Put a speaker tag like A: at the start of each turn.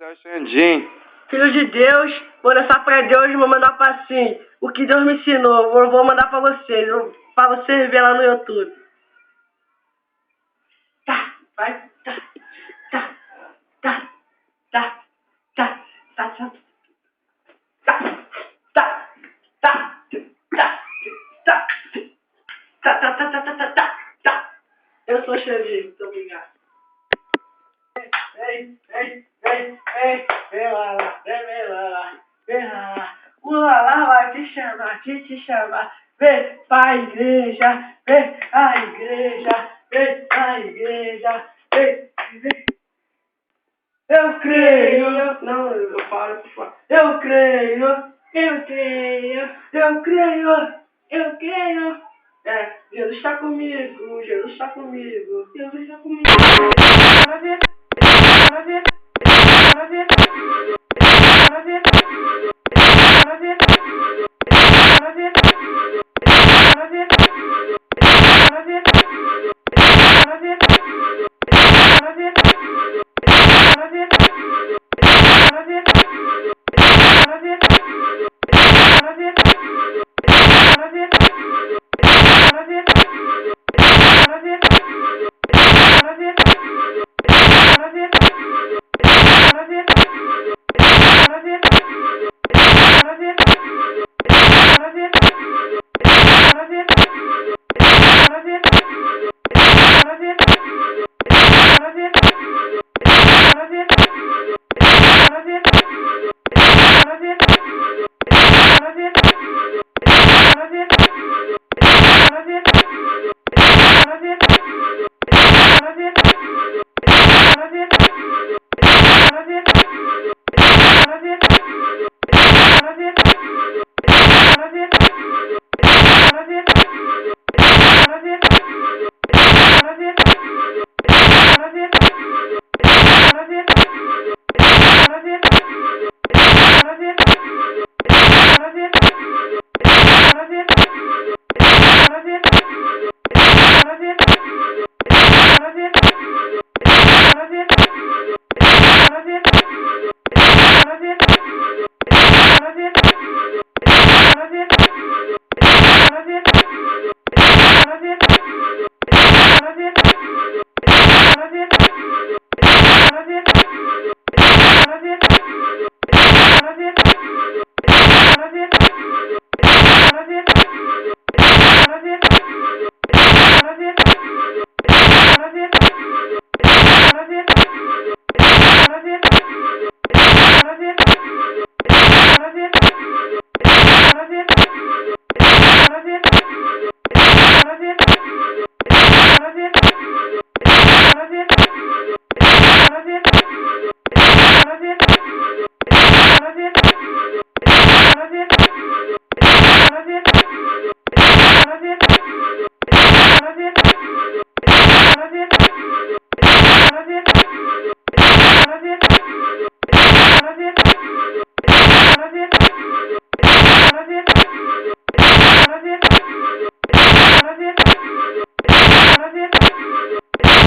A: é o Xandim.
B: Filho de Deus, vou nessa praia de hoje, vou mandar passinho. O que Deus me ensinou, vou mandar pra vocês ver lá no YouTube. Tá, vai, tá, tá, tá, tá, tá, tá, tá, tá, tá, tá, tá, tá. Eu sou Xandim, muito obrigado. Vem lá. O Lalá vai te chamar. Vem pra igreja, vem à igreja, vem. Eu creio. Não, eu falo. Eu creio. Jesus está comigo.